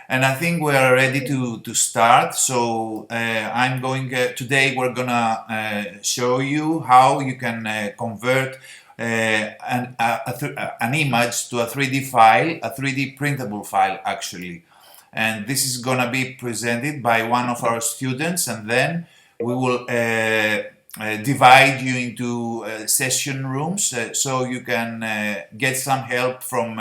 And I think we are ready to start. So I'm going, today we're gonna show you how you can convert an image to a 3D file, a 3D printable file actually. And this is gonna be presented by one of our students, and then we will divide you into session rooms so you can get some help from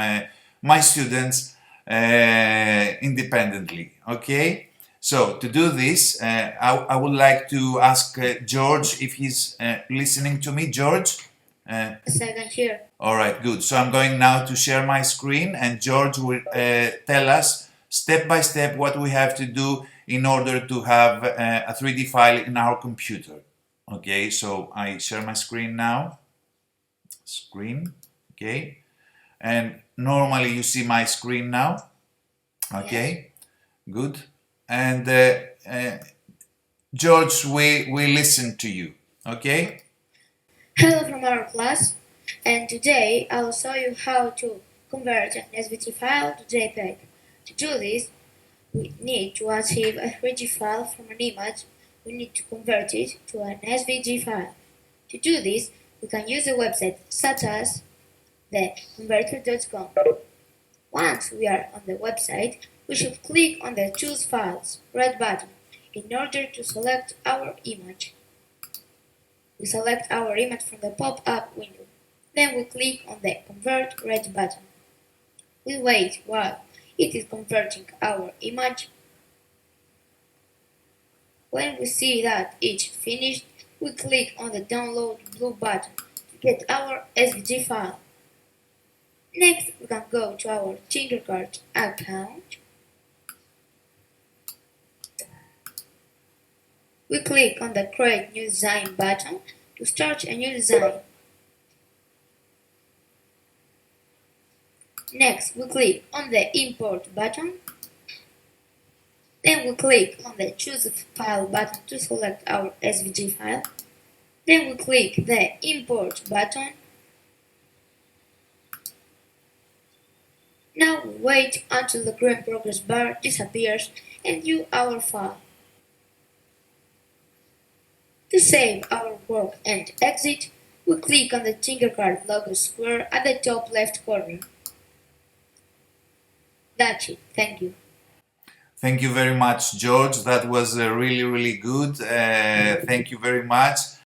my students independently. Okay, so to do this, I would like to ask George if he's listening to me. George? Yes, I can hear. All right, good. So I'm going now to share my screen, and George will tell us step by step what we have to do in order to have a 3D file in our computer. Okay, so I share my screen now. Screen, okay. And normally you see my screen now. Okay, good. And George, we listen to you. Okay. Hello from our class, and today I will show you how to convert an SVG file to JPEG. To do this, we need to achieve a 3D file from an image. We need to convert it to an SVG file. To do this, we can use a website such as theconverter.com. Once we are on the website, we should click on the Choose Files red button in order to select our image. We select our image from the pop-up window. Then we click on the Convert red button. We wait while it is converting our image. When we see that it's finished, we click on the Download blue button to get our SVG file. Next, we can go to our Tinkercad account. We click on the Create New Design button to start a new design. Next, we click on the Import button. Then we click on the Choose File button to select our SVG file. Then we click the Import button. Now we wait until the green progress bar disappears and view our file. To save our work and exit, we click on the Tinkercad logo square at the top left corner. That's it. Thank you. Thank you very much, George. That was really, really good. Thank you very much.